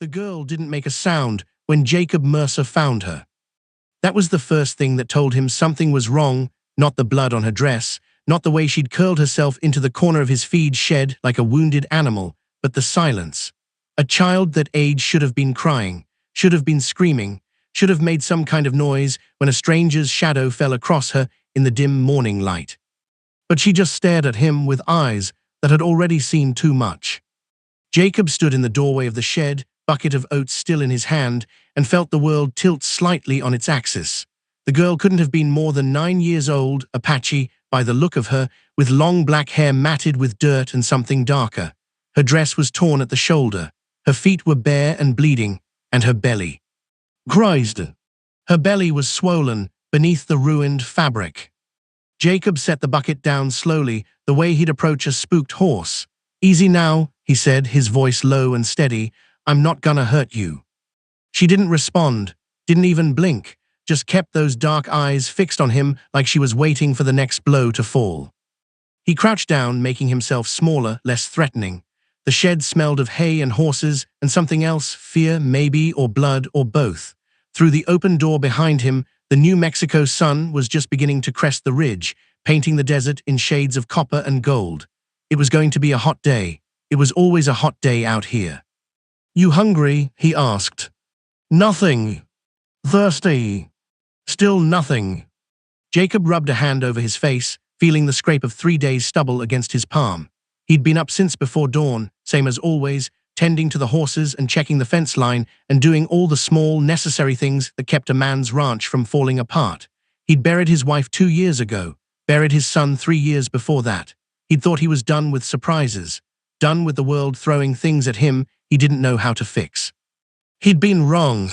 The girl didn't make a sound when Jacob Mercer found her. That was the first thing that told him something was wrong, not the blood on her dress, not the way she'd curled herself into the corner of his feed shed like a wounded animal, but the silence. A child that age should have been crying, should have been screaming, should have made some kind of noise when a stranger's shadow fell across her in the dim morning light. But she just stared at him with eyes that had already seen too much. Jacob stood in the doorway of the shed, bucket of oats still in his hand, and felt the world tilt slightly on its axis. The girl couldn't have been more than 9 years old, Apache, by the look of her, with long black hair matted with dirt and something darker. Her dress was torn at the shoulder. Her feet were bare and bleeding, and her belly. Grazed. Her belly was swollen beneath the ruined fabric. Jacob set the bucket down slowly, the way he'd approach a spooked horse. "Easy now," he said, his voice low and steady. "I'm not gonna hurt you." She didn't respond, didn't even blink, just kept those dark eyes fixed on him like she was waiting for the next blow to fall. He crouched down, making himself smaller, less threatening. The shed smelled of hay and horses and something else, fear maybe, or blood, or both. Through the open door behind him, the New Mexico sun was just beginning to crest the ridge, painting the desert in shades of copper and gold. It was going to be a hot day. It was always a hot day out here. "You hungry?" he asked. "Nothing." "Thirsty?" "Still nothing." Jacob rubbed a hand over his face, feeling the scrape of 3 days' stubble against his palm. He'd been up since before dawn, same as always, tending to the horses and checking the fence line and doing all the small, necessary things that kept a man's ranch from falling apart. He'd buried his wife 2 years ago, buried his son 3 years before that. He'd thought he was done with surprises, done with the world throwing things at him he didn't know how to fix. He'd been wrong.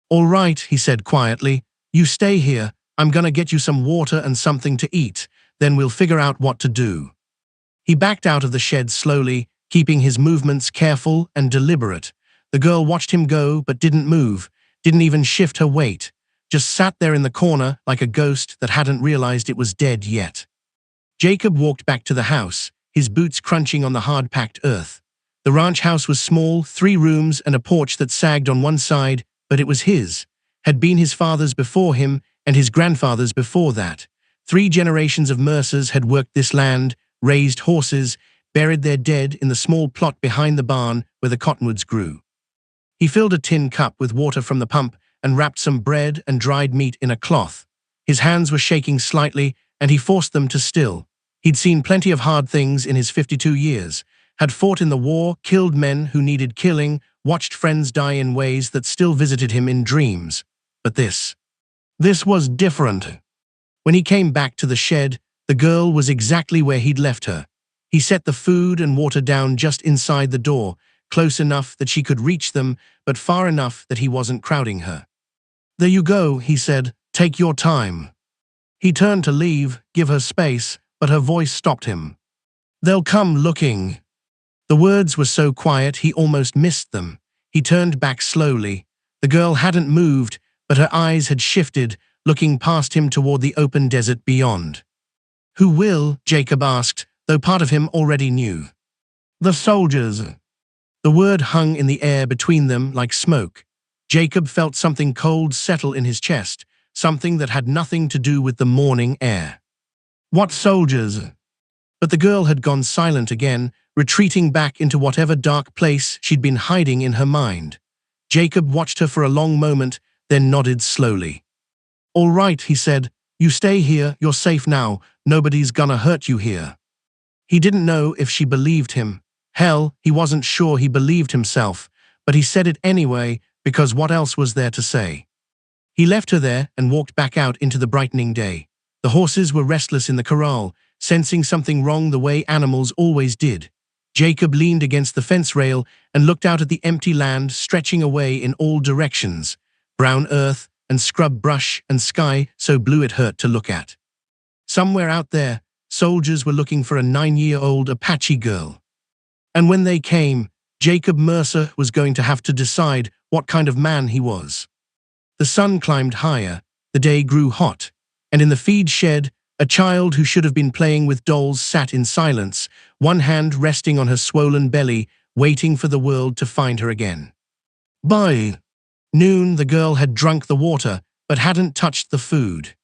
"All right," he said quietly. "You stay here. I'm gonna get you some water and something to eat. Then we'll figure out what to do." He backed out of the shed slowly, keeping his movements careful and deliberate. The girl watched him go but didn't move, didn't even shift her weight, just sat there in the corner like a ghost that hadn't realized it was dead yet. Jacob walked back to the house, his boots crunching on the hard-packed earth. The ranch house was small, 3 rooms and a porch that sagged on one side, but it was his, had been his father's before him and his grandfather's before that. 3 generations of Mercers had worked this land, raised horses, buried their dead in the small plot behind the barn where the cottonwoods grew. He filled a tin cup with water from the pump and wrapped some bread and dried meat in a cloth. His hands were shaking slightly, and he forced them to still. He'd seen plenty of hard things in his 52 years, had fought in the war, killed men who needed killing, watched friends die in ways that still visited him in dreams. But this was different. When he came back to the shed, the girl was exactly where he'd left her. He set the food and water down just inside the door, close enough that she could reach them, but far enough that he wasn't crowding her. "There you go," he said. "Take your time." He turned to leave, give her space, but her voice stopped him. "They'll come looking." The words were so quiet he almost missed them. He turned back slowly. The girl hadn't moved, but her eyes had shifted, looking past him toward the open desert beyond. "Who will?" Jacob asked, though part of him already knew. "The soldiers." The word hung in the air between them like smoke. Jacob felt something cold settle in his chest, something that had nothing to do with the morning air. "What soldiers?" But the girl had gone silent again, retreating back into whatever dark place she'd been hiding in her mind. Jacob watched her for a long moment, then nodded slowly. "All right," he said. "You stay here, you're safe now. Nobody's gonna hurt you here." He didn't know if she believed him. Hell, he wasn't sure he believed himself, but he said it anyway because what else was there to say? He left her there and walked back out into the brightening day. The horses were restless in the corral, sensing something wrong the way animals always did. Jacob leaned against the fence rail and looked out at the empty land stretching away in all directions, brown earth and scrub brush and sky so blue it hurt to look at. Somewhere out there, soldiers were looking for a 9-year-old Apache girl. And when they came, Jacob Mercer was going to have to decide what kind of man he was. The sun climbed higher, the day grew hot, and in the feed shed, a child who should have been playing with dolls sat in silence, one hand resting on her swollen belly, waiting for the world to find her again. By noon, the girl had drunk the water, but hadn't touched the food.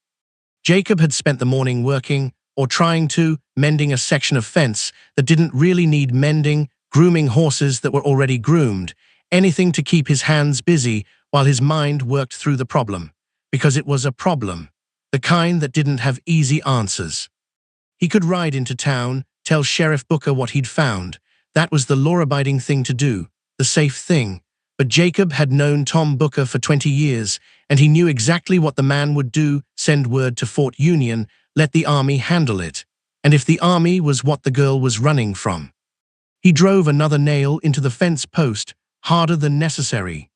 Jacob had spent the morning working, or trying to, mending a section of fence that didn't really need mending, grooming horses that were already groomed, anything to keep his hands busy while his mind worked through the problem. Because it was a problem, the kind that didn't have easy answers. He could ride into town, tell Sheriff Booker what he'd found. That was the law-abiding thing to do, the safe thing. But Jacob had known Tom Booker for 20 years, and he knew exactly what the man would do: send word to Fort Union, let the army handle it. And if the army was what the girl was running from. He drove another nail into the fence post, harder than necessary.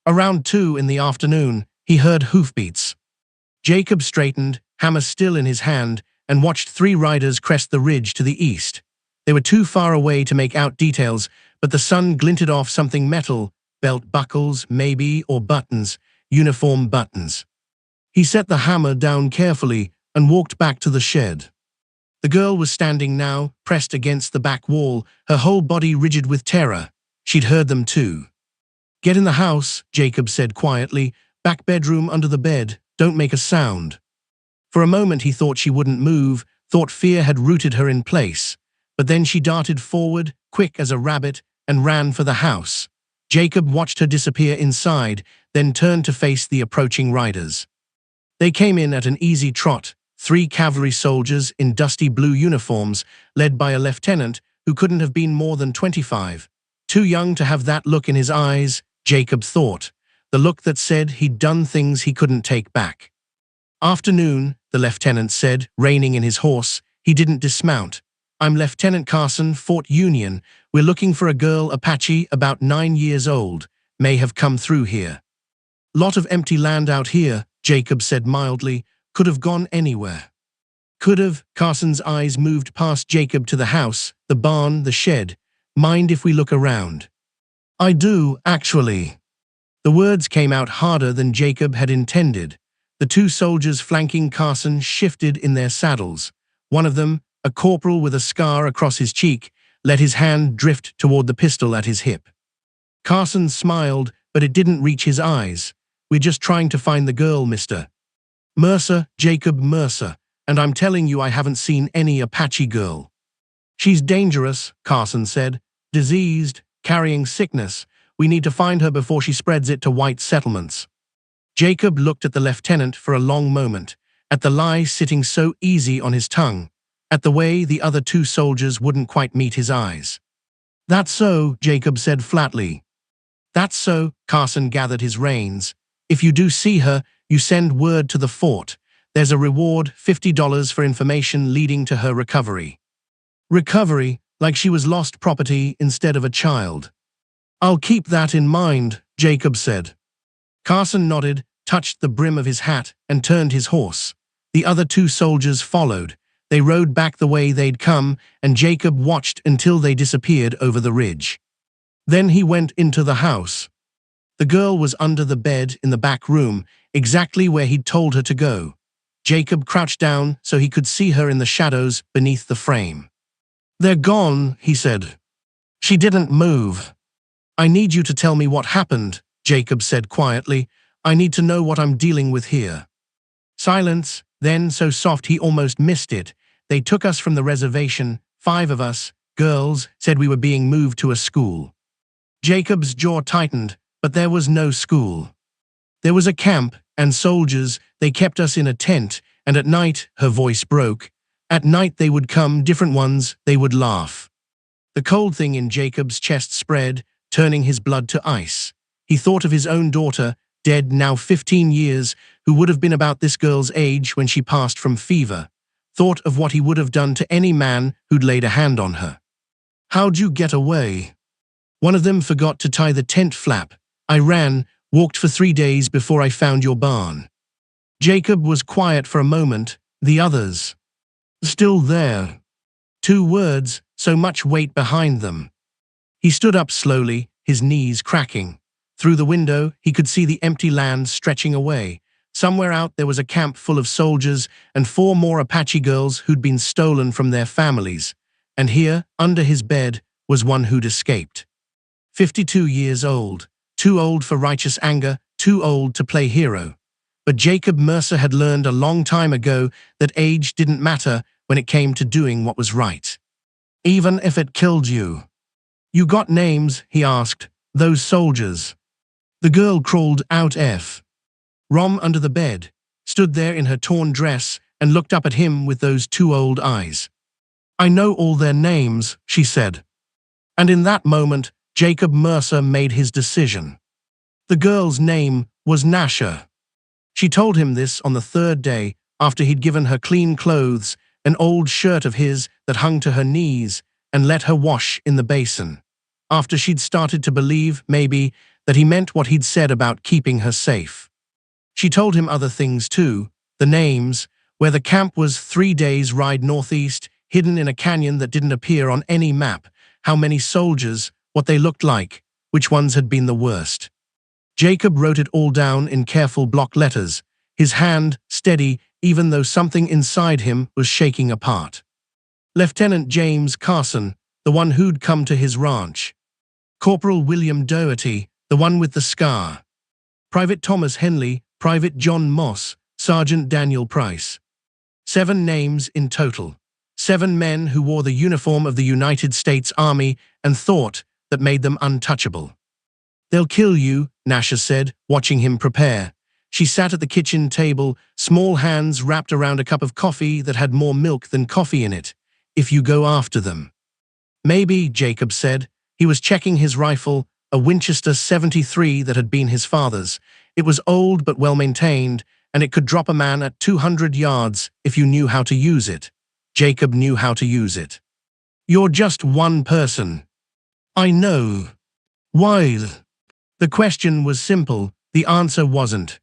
Around 2 in the afternoon, he heard hoofbeats. Jacob straightened, hammer still in his hand, and watched 3 riders crest the ridge to the east. They were too far away to make out details, but the sun glinted off something metal, belt buckles, maybe, or buttons, uniform buttons. He set the hammer down carefully and walked back to the shed. The girl was standing now, pressed against the back wall, her whole body rigid with terror. She'd heard them too. "Get in the house," Jacob said quietly. "Back bedroom under the bed. Don't make a sound." For a moment he thought she wouldn't move, thought fear had rooted her in place. But then she darted forward, quick as a rabbit, and ran for the house. Jacob watched her disappear inside, then turned to face the approaching riders. They came in at an easy trot, 3 cavalry soldiers in dusty blue uniforms, led by a lieutenant who couldn't have been more than 25. Too young to have that look in his eyes, Jacob thought, the look that said he'd done things he couldn't take back. "Afternoon," the lieutenant said, reining in his horse. He didn't dismount. "I'm Lieutenant Carson, Fort Union. We're looking for a girl, Apache, about 9 years old. May have come through here." "Lot of empty land out here," Jacob said mildly. "Could have gone anywhere." "Could have." Carson's eyes moved past Jacob to the house, the barn, the shed. "Mind if we look around?" "I do, actually." The words came out harder than Jacob had intended. The 2 soldiers flanking Carson shifted in their saddles. One of them, a corporal with a scar across his cheek, let his hand drift toward the pistol at his hip. Carson smiled, but it didn't reach his eyes. "We're just trying to find the girl, Mr. Mercer, Jacob Mercer, and I'm telling you I haven't seen any Apache girl." "She's dangerous," Carson said. "Diseased, carrying sickness. We need to find her before she spreads it to white settlements." Jacob looked at the lieutenant for a long moment, at the lie sitting so easy on his tongue, at the way the other 2 soldiers wouldn't quite meet his eyes. "That's so," Jacob said flatly. "That's so." Carson gathered his reins. "If you do see her, you send word to the fort. There's a reward, $50 for information leading to her recovery." "Recovery, like she was lost property instead of a child." "I'll keep that in mind," Jacob said. Carson nodded, touched the brim of his hat, and turned his horse. The other 2 soldiers followed. They rode back the way they'd come, and Jacob watched until they disappeared over the ridge. Then he went into the house. The girl was under the bed in the back room, exactly where he'd told her to go. Jacob crouched down so he could see her in the shadows beneath the frame. "They're gone," he said. "She didn't move." "I need you to tell me what happened," Jacob said quietly. "I need to know what I'm dealing with here." Silence, then so soft he almost missed it. "They took us from the reservation, 5 of us, girls, said we were being moved to a school." Jacob's jaw tightened, but there was no school. "There was a camp, and soldiers. They kept us in a tent, and at night," her voice broke, "at night they would come, different ones, they would laugh." The cold thing in Jacob's chest spread, turning his blood to ice. He thought of his own daughter, dead now 15 years, who would have been about this girl's age when she passed from fever. Thought of what he would have done to any man who'd laid a hand on her. "How'd you get away?" "One of them forgot to tie the tent flap. I ran, walked for 3 days before I found your barn." Jacob was quiet for a moment. "The others?" "Still there." 2 words, so much weight behind them. He stood up slowly, his knees cracking. Through the window, he could see the empty land stretching away. Somewhere out there was a camp full of soldiers and 4 more Apache girls who'd been stolen from their families. And here, under his bed, was one who'd escaped. 52 years old, too old for righteous anger, too old to play hero. But Jacob Mercer had learned a long time ago that age didn't matter when it came to doing what was right. Even if it killed you. You got names, he asked, those soldiers. The girl crawled out Rom under the bed, stood there in her torn dress and looked up at him with those two old eyes. I know all their names, she said. And in that moment, Jacob Mercer made his decision. The girl's name was Nasha. She told him this on the third day after he'd given her clean clothes, an old shirt of his that hung to her knees, and let her wash in the basin. After she'd started to believe, maybe, that he meant what he'd said about keeping her safe. She told him other things too, the names, where the camp was 3 days' ride northeast, hidden in a canyon that didn't appear on any map, how many soldiers, what they looked like, which ones had been the worst. Jacob wrote it all down in careful block letters, his hand steady even though something inside him was shaking apart. Lieutenant James Carson, the one who'd come to his ranch. Corporal William Doherty, the one with the scar. Private Thomas Henley, Private John Moss, Sergeant Daniel Price. 7 names in total. 7 men who wore the uniform of the United States Army and thought that made them untouchable. They'll kill you, Nasha said, watching him prepare. She sat at the kitchen table, small hands wrapped around a cup of coffee that had more milk than coffee in it, if you go after them. Maybe, Jacob said. He was checking his rifle, a Winchester 73 that had been his father's. It was old but well-maintained, and it could drop a man at 200 yards if you knew how to use it. Jacob knew how to use it. You're just one person. I know. Why? The question was simple, the answer wasn't.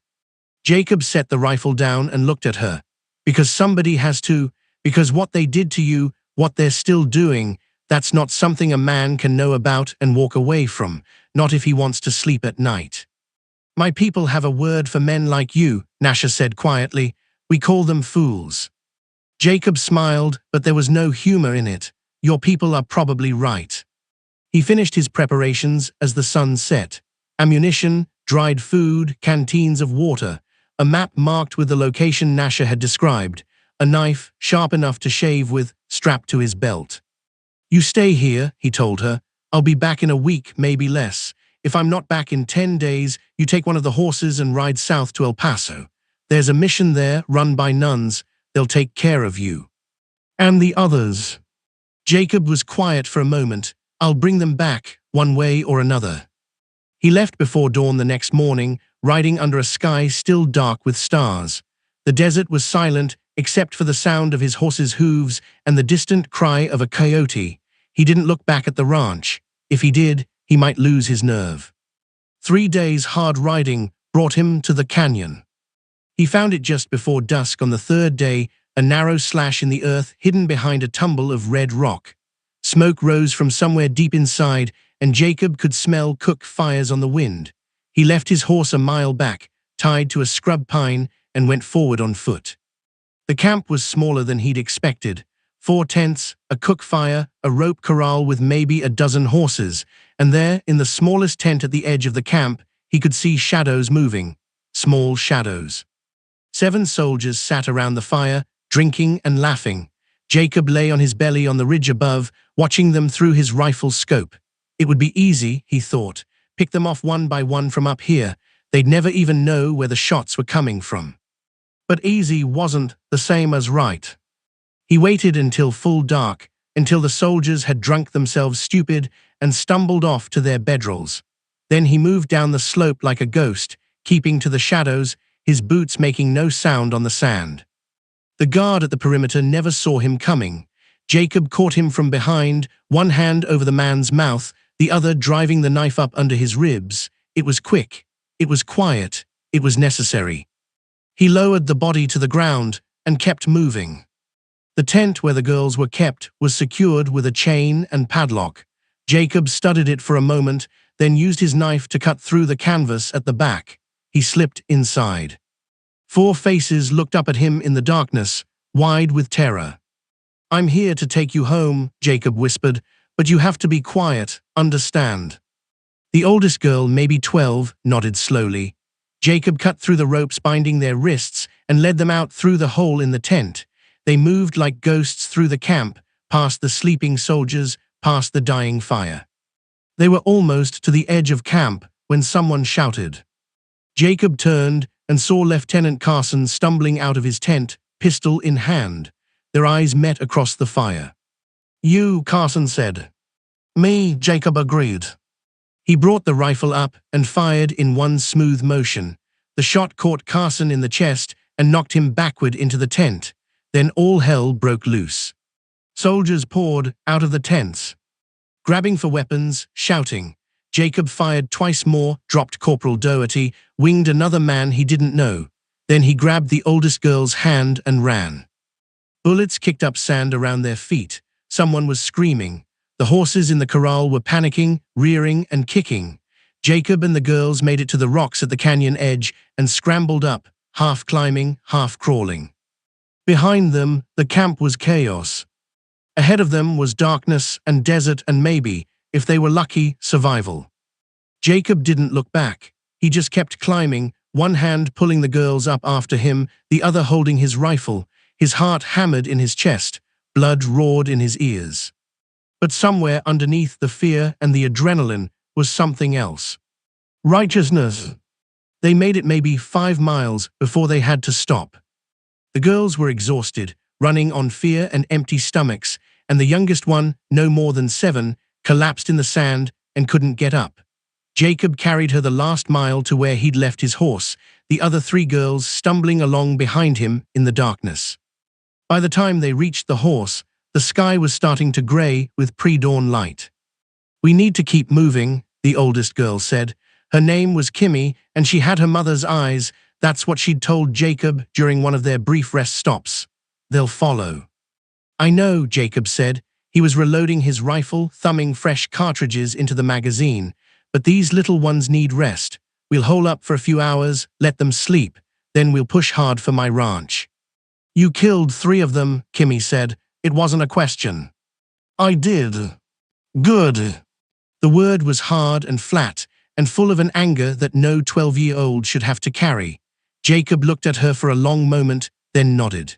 Jacob set the rifle down and looked at her. Because somebody has to, because what they did to you, what they're still doing, that's not something a man can know about and walk away from, not if he wants to sleep at night. My people have a word for men like you, Nasha said quietly. We call them fools. Jacob smiled, but there was no humor in it. Your people are probably right. He finished his preparations as the sun set. Ammunition, dried food, canteens of water, a map marked with the location Nasha had described, a knife, sharp enough to shave with, strapped to his belt. You stay here, he told her. I'll be back in a week, maybe less. If I'm not back in 10 days, you take one of the horses and ride south to El Paso. There's a mission there, run by nuns. They'll take care of you. And the others. Jacob was quiet for a moment. I'll bring them back, one way or another. He left before dawn the next morning, riding under a sky still dark with stars. The desert was silent, except for the sound of his horse's hooves and the distant cry of a coyote. He didn't look back at the ranch. If he did, he might lose his nerve. 3 days hard riding brought him to the canyon. He found it just before dusk on the 3rd day, a narrow slash in the earth hidden behind a tumble of red rock. Smoke rose from somewhere deep inside, and Jacob could smell cook fires on the wind. He left his horse a mile back, tied to a scrub pine, and went forward on foot. The camp was smaller than he'd expected. 4 tents, a cook fire, a rope corral with maybe a dozen horses, and there, in the smallest tent at the edge of the camp, he could see shadows moving. Small shadows. 7 soldiers sat around the fire, drinking and laughing. Jacob lay on his belly on the ridge above, watching them through his rifle's scope. It would be easy, he thought. Pick them off one by one from up here. They'd never even know where the shots were coming from. But easy wasn't the same as right. He waited until full dark, until the soldiers had drunk themselves stupid and stumbled off to their bedrolls. Then he moved down the slope like a ghost, keeping to the shadows, his boots making no sound on the sand. The guard at the perimeter never saw him coming. Jacob caught him from behind, one hand over the man's mouth, the other driving the knife up under his ribs. It was quick. It was quiet. It was necessary. He lowered the body to the ground and kept moving. The tent where the girls were kept was secured with a chain and padlock. Jacob studied it for a moment, then used his knife to cut through the canvas at the back. He slipped inside. 4 faces looked up at him in the darkness, wide with terror. I'm here to take you home, Jacob whispered, but you have to be quiet, understand? The oldest girl, maybe 12, nodded slowly. Jacob cut through the ropes binding their wrists and led them out through the hole in the tent. They moved like ghosts through the camp, past the sleeping soldiers, past the dying fire. They were almost to the edge of camp when someone shouted. Jacob turned and saw Lieutenant Carson stumbling out of his tent, pistol in hand. Their eyes met across the fire. "You," Carson said. "Me," Jacob agreed. He brought the rifle up and fired in one smooth motion. The shot caught Carson in the chest and knocked him backward into the tent. Then all hell broke loose. Soldiers poured out of the tents, grabbing for weapons, shouting. Jacob fired twice more, dropped Corporal Doherty, winged another man he didn't know. Then he grabbed the oldest girl's hand and ran. Bullets kicked up sand around their feet. Someone was screaming. The horses in the corral were panicking, rearing and kicking. Jacob and the girls made it to the rocks at the canyon edge and scrambled up, half climbing, half crawling. Behind them, the camp was chaos. Ahead of them was darkness and desert and maybe, if they were lucky, survival. Jacob didn't look back. He just kept climbing, one hand pulling the girls up after him, the other holding his rifle. His heart hammered in his chest, blood roared in his ears. But somewhere underneath the fear and the adrenaline was something else. Righteousness. They made it maybe 5 miles before they had to stop. The girls were exhausted, running on fear and empty stomachs, and the youngest one, no more than 7, collapsed in the sand and couldn't get up. Jacob carried her the last mile to where he'd left his horse, the other 3 girls stumbling along behind him in the darkness. By the time they reached the horse, the sky was starting to gray with pre-dawn light. "We need to keep moving," the oldest girl said. Her name was Kimmy, and she had her mother's eyes. That's what she'd told Jacob during one of their brief rest stops. "They'll follow." "I know," Jacob said. He was reloading his rifle, thumbing fresh cartridges into the magazine. "But these little ones need rest. We'll hole up for a few hours, let them sleep. Then we'll push hard for my ranch." "You killed 3 of them," Kimmy said. "It wasn't a question." "I did." "Good." The word was hard and flat, and full of an anger that no 12-year-old should have to carry. Jacob looked at her for a long moment, then nodded.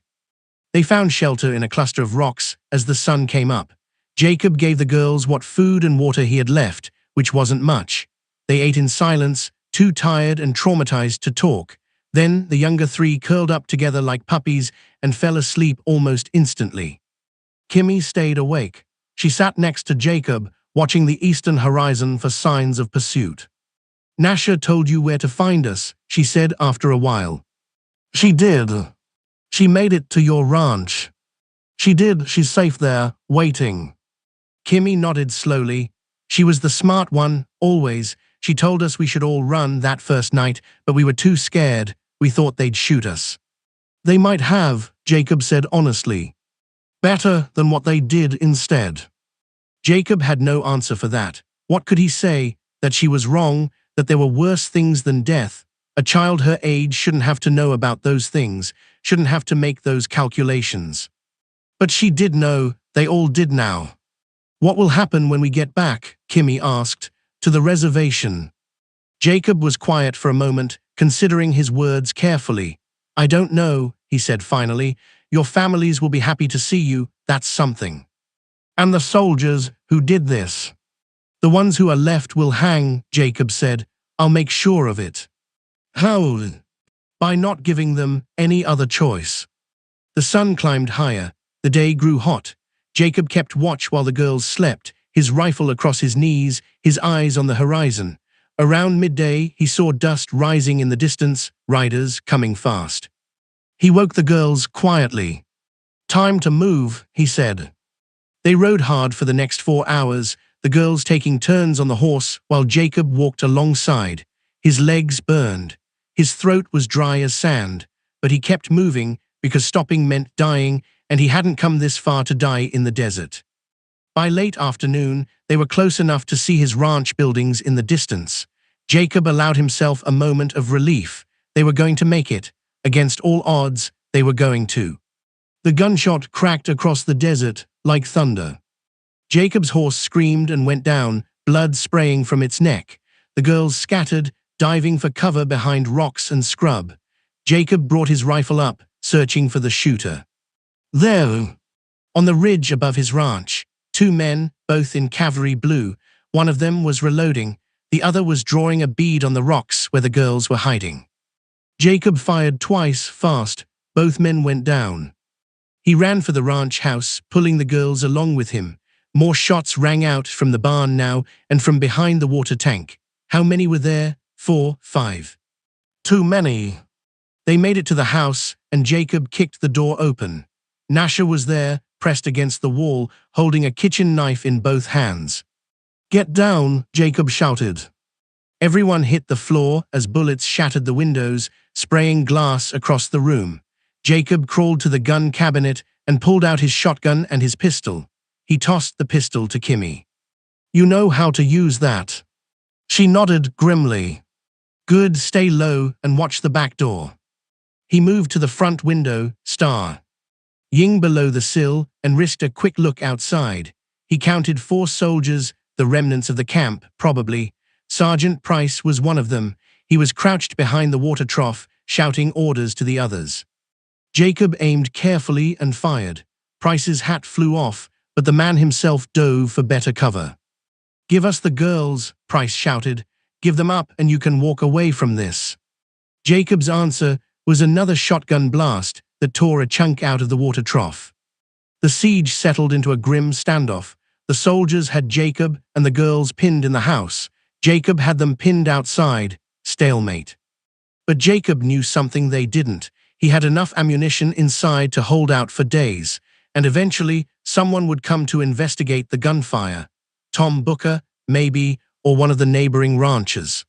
They found shelter in a cluster of rocks as the sun came up. Jacob gave the girls what food and water he had left, which wasn't much. They ate in silence, too tired and traumatized to talk. Then the younger 3 curled up together like puppies and fell asleep almost instantly. Kimmy stayed awake. She sat next to Jacob, watching the eastern horizon for signs of pursuit. "Nasha told you where to find us," she said after a while. "She did. She made it to your ranch." "She did. She's safe there, waiting." Kimmy nodded slowly. She was the smart one, always. She told us we should all run that first night, but we were too scared. We thought they'd shoot us. "They might have," Jacob said honestly. "Better than what they did instead." Jacob had no answer for that. What could he say? That she was wrong, that there were worse things than death. A child her age shouldn't have to know about those things, shouldn't have to make those calculations. But she did know, they all did now. "What will happen when we get back?" Kimmy asked. "To the reservation." Jacob was quiet for a moment, considering his words carefully. "I don't know," he said finally. "Your families will be happy to see you, that's something. And the soldiers who did this. The ones who are left will hang," Jacob said. "I'll make sure of it." "How?" "By not giving them any other choice." The sun climbed higher. The day grew hot. Jacob kept watch while the girls slept, his rifle across his knees, his eyes on the horizon. Around midday, he saw dust rising in the distance, riders coming fast. He woke the girls quietly. "Time to move," he said. They rode hard for the next 4 hours, the girls taking turns on the horse while Jacob walked alongside. His legs burned. His throat was dry as sand, but he kept moving because stopping meant dying, and he hadn't come this far to die in the desert. By late afternoon, they were close enough to see his ranch buildings in the distance. Jacob allowed himself a moment of relief. They were going to make it. Against all odds, they were going to. The gunshot cracked across the desert like thunder. Jacob's horse screamed and went down, blood spraying from its neck. The girls scattered, diving for cover behind rocks and scrub. Jacob brought his rifle up, searching for the shooter. There, on the ridge above his ranch, two men, both in cavalry blue. One of them was reloading, the other was drawing a bead on the rocks where the girls were hiding. Jacob fired twice, fast. Both men went down. He ran for the ranch house, pulling the girls along with him. More shots rang out from the barn now and from behind the water tank. How many were there? 4, 5. Too many. They made it to the house, and Jacob kicked the door open. Nasha was there, pressed against the wall, holding a kitchen knife in both hands. Get down, Jacob shouted. Everyone hit the floor as bullets shattered the windows, spraying glass across the room. Jacob crawled to the gun cabinet and pulled out his shotgun and his pistol. He tossed the pistol to Kimmy. You know how to use that. She nodded grimly. Good, stay low and watch the back door. He moved to the front window, Ying below the sill, and risked a quick look outside. He counted 4 soldiers, the remnants of the camp, probably. Sergeant Price was one of them. He was crouched behind the water trough, shouting orders to the others. Jacob aimed carefully and fired. Price's hat flew off, but the man himself dove for better cover. Give us the girls, Price shouted. Give them up and you can walk away from this. Jacob's answer was another shotgun blast that tore a chunk out of the water trough. The siege settled into a grim standoff. The soldiers had Jacob and the girls pinned in the house. Jacob had them pinned outside, stalemate. But Jacob knew something they didn't. He had enough ammunition inside to hold out for days, and eventually someone would come to investigate the gunfire. Tom Booker, maybe, or one of the neighboring ranchers.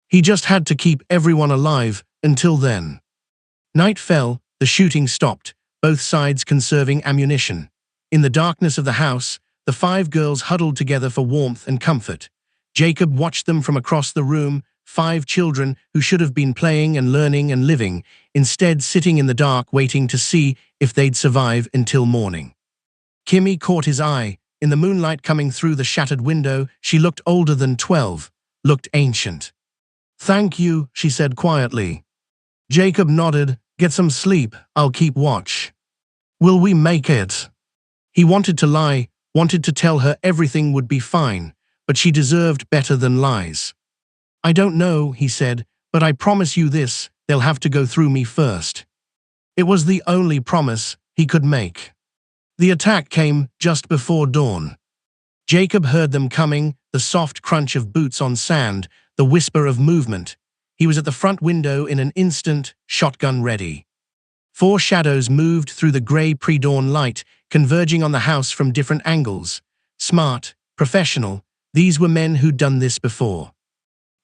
He just had to keep everyone alive until then. Night fell, the shooting stopped, both sides conserving ammunition. In the darkness of the house, the 5 girls huddled together for warmth and comfort. Jacob watched them from across the room, 5 children who should have been playing and learning and living, instead sitting in the dark waiting to see if they'd survive until morning. Kimmy caught his eye. In the moonlight coming through the shattered window, she looked older than 12, looked ancient. Thank you, she said quietly. Jacob nodded. Get some sleep, I'll keep watch. Will we make it? He wanted to lie, wanted to tell her everything would be fine, but she deserved better than lies. I don't know, he said, but I promise you this, they'll have to go through me first. It was the only promise he could make. The attack came just before dawn. Jacob heard them coming, the soft crunch of boots on sand, the whisper of movement. He was at the front window in an instant, shotgun ready. 4 shadows moved through the grey pre-dawn light, converging on the house from different angles. Smart, professional, these were men who'd done this before.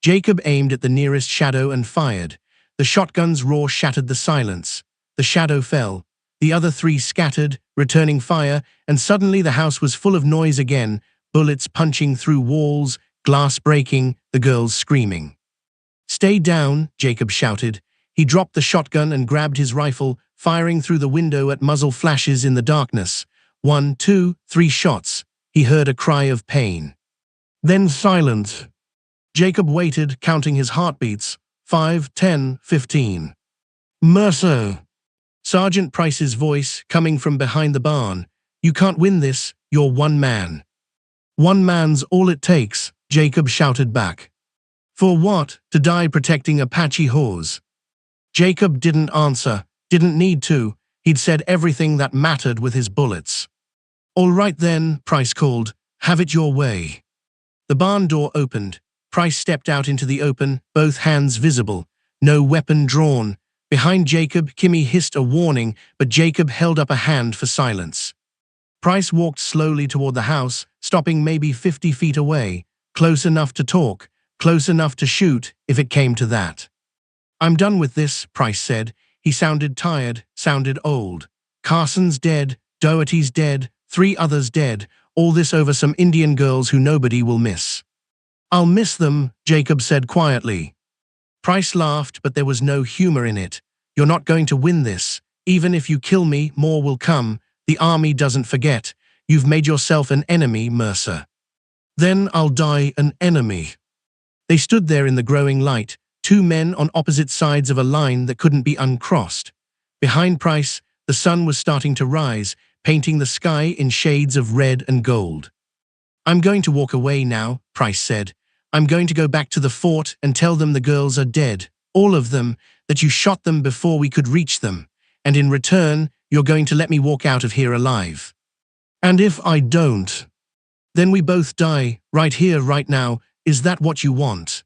Jacob aimed at the nearest shadow and fired. The shotgun's roar shattered the silence. The shadow fell. The other 3 scattered, returning fire, and suddenly the house was full of noise again, bullets punching through walls, glass breaking, the girls screaming. Stay down, Jacob shouted. He dropped the shotgun and grabbed his rifle, firing through the window at muzzle flashes in the darkness. 1, 2, 3 shots. He heard a cry of pain. Then silence. Jacob waited, counting his heartbeats. 5, 10, 15. Mercer. Sergeant Price's voice, coming from behind the barn. You can't win this, you're one man. One man's all it takes, Jacob shouted back. For what? To die protecting Apache whores. Jacob didn't answer, didn't need to. He'd said everything that mattered with his bullets. All right then, Price called. Have it your way. The barn door opened. Price stepped out into the open, both hands visible. No weapon drawn. Behind Jacob, Kimmy hissed a warning, but Jacob held up a hand for silence. Price walked slowly toward the house, stopping maybe 50 feet away, close enough to talk, close enough to shoot, if it came to that. I'm done with this, Price said. He sounded tired, sounded old. Carson's dead, Doherty's dead, 3 others dead, all this over some Indian girls who nobody will miss. I'll miss them, Jacob said quietly. Price laughed, but there was no humor in it. You're not going to win this. Even if you kill me, more will come. The army doesn't forget. You've made yourself an enemy, Mercer. Then I'll die an enemy. They stood there in the growing light, two men on opposite sides of a line that couldn't be uncrossed. Behind Price, the sun was starting to rise, painting the sky in shades of red and gold. "I'm going to walk away now," Price said. "I'm going to go back to the fort and tell them the girls are dead, all of them, that you shot them before we could reach them, and in return, you're going to let me walk out of here alive. And if I don't, then we both die, right here, right now. Is that what you want?"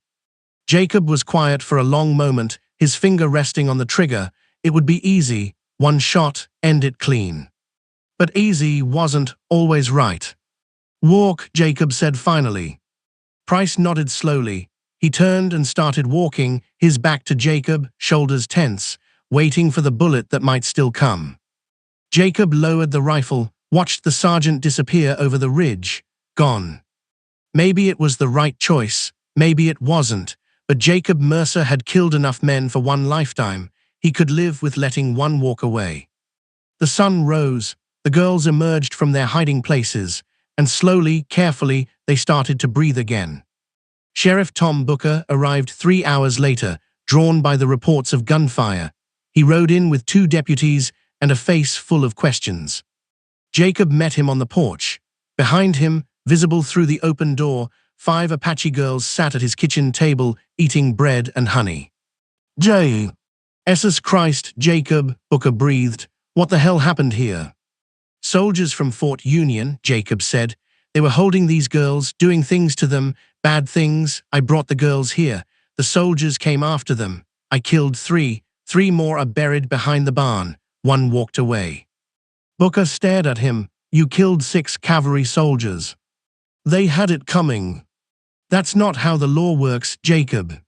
Jacob was quiet for a long moment, his finger resting on the trigger. It would be easy, one shot, end it clean. But easy wasn't always right. "Walk," Jacob said finally. Price nodded slowly. He turned and started walking, his back to Jacob, shoulders tense, waiting for the bullet that might still come. Jacob lowered the rifle, watched the sergeant disappear over the ridge. Gone. Maybe it was the right choice, maybe it wasn't, but Jacob Mercer had killed enough men for one lifetime. He could live with letting one walk away. The sun rose, the girls emerged from their hiding places, and slowly, carefully, they started to breathe again. Sheriff Tom Booker arrived 3 hours later, drawn by the reports of gunfire. He rode in with 2 deputies and a face full of questions. Jacob met him on the porch. Behind him, visible through the open door, 5 Apache girls sat at his kitchen table, eating bread and honey. Jesus Christ, Jacob, Booker breathed. What the hell happened here? "Soldiers from Fort Union," Jacob said. "They were holding these girls, doing things to them, bad things. I brought the girls here. The soldiers came after them. I killed 3. 3 more are buried behind the barn. 1 walked away." Booker stared at him. "You killed 6 cavalry soldiers. They had it coming." "That's not how the law works, Jacob."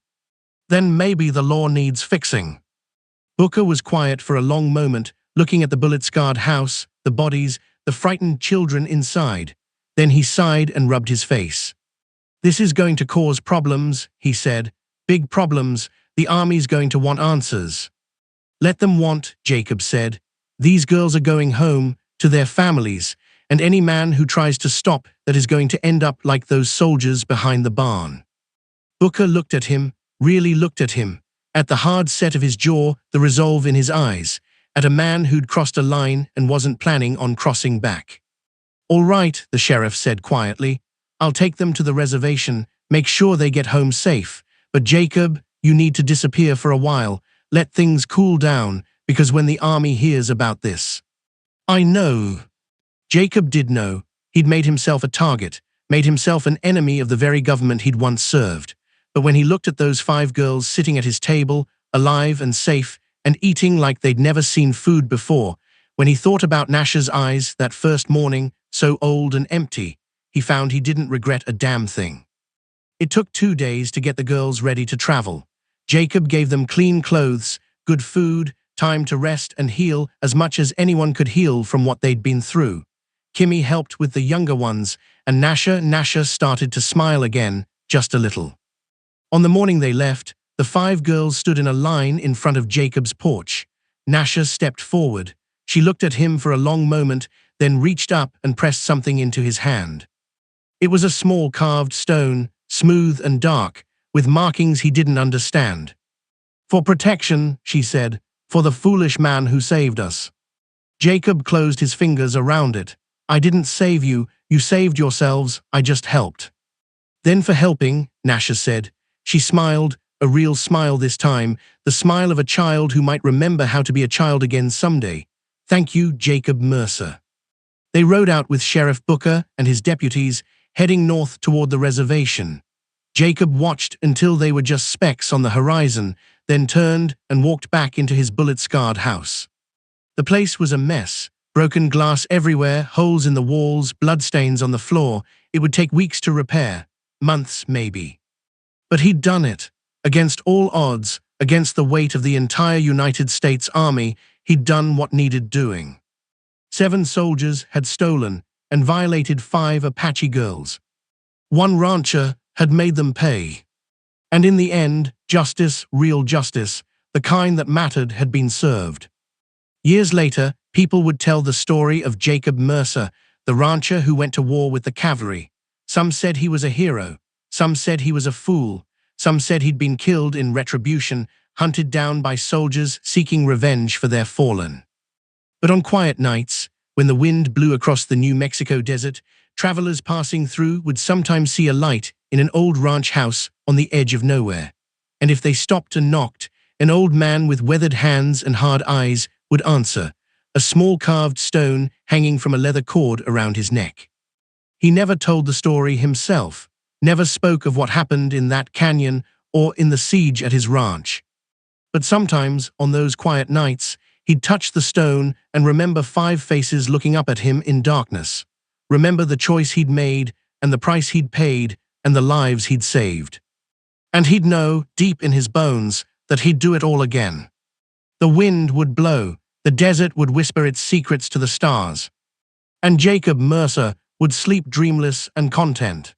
"Then maybe the law needs fixing." Booker was quiet for a long moment, looking at the bullet-scarred house, the bodies, the frightened children inside. Then he sighed and rubbed his face. "This is going to cause problems," he said. "Big problems. The army's going to want answers." "Let them want," Jacob said. "These girls are going home, to their families, and any man who tries to stop that is going to end up like those soldiers behind the barn." Booker looked at him, really looked at him, at the hard set of his jaw, the resolve in his eyes, at a man who'd crossed a line and wasn't planning on crossing back. "All right," the sheriff said quietly. "I'll take them to the reservation, make sure they get home safe. But Jacob, you need to disappear for a while, let things cool down, because when the army hears about this—" "I know." Jacob did know. He'd made himself a target, made himself an enemy of the very government he'd once served. But when he looked at those 5 girls sitting at his table, alive and safe, and eating like they'd never seen food before, when he thought about Nasha's eyes that first morning, so old and empty, he found he didn't regret a damn thing. It took 2 days to get the girls ready to travel. Jacob gave them clean clothes, good food, time to rest and heal as much as anyone could heal from what they'd been through. Kimmy helped with the younger ones, and Nasha started to smile again, just a little. On the morning they left, the 5 girls stood in a line in front of Jacob's porch. Nasha stepped forward. She looked at him for a long moment, then reached up and pressed something into his hand. It was a small carved stone, smooth and dark, with markings he didn't understand. "For protection," she said, "for the foolish man who saved us." Jacob closed his fingers around it. "I didn't save you, you saved yourselves, I just helped." "Then for helping," Nasha said. She smiled, a real smile this time, the smile of a child who might remember how to be a child again someday. "Thank you, Jacob Mercer." They rode out with Sheriff Booker and his deputies, heading north toward the reservation. Jacob watched until they were just specks on the horizon, then turned and walked back into his bullet-scarred house. The place was a mess. Broken glass everywhere, holes in the walls, bloodstains on the floor. It would take weeks to repair, months maybe. But he'd done it. Against all odds, against the weight of the entire United States Army, he'd done what needed doing. 7 soldiers had stolen and violated 5 Apache girls. 1 rancher had made them pay. And in the end, justice, real justice, the kind that mattered, had been served. Years later, people would tell the story of Jacob Mercer, the rancher who went to war with the cavalry. Some said he was a hero. Some said he was a fool. Some said he'd been killed in retribution, hunted down by soldiers seeking revenge for their fallen. But on quiet nights, when the wind blew across the New Mexico desert, travelers passing through would sometimes see a light in an old ranch house on the edge of nowhere. And if they stopped and knocked, an old man with weathered hands and hard eyes would answer, a small carved stone hanging from a leather cord around his neck. He never told the story himself, never spoke of what happened in that canyon or in the siege at his ranch. But sometimes, on those quiet nights, he'd touch the stone and remember 5 faces looking up at him in darkness. Remember the choice he'd made and the price he'd paid and the lives he'd saved. And he'd know, deep in his bones, that he'd do it all again. The wind would blow, the desert would whisper its secrets to the stars. And Jacob Mercer would sleep dreamless and content.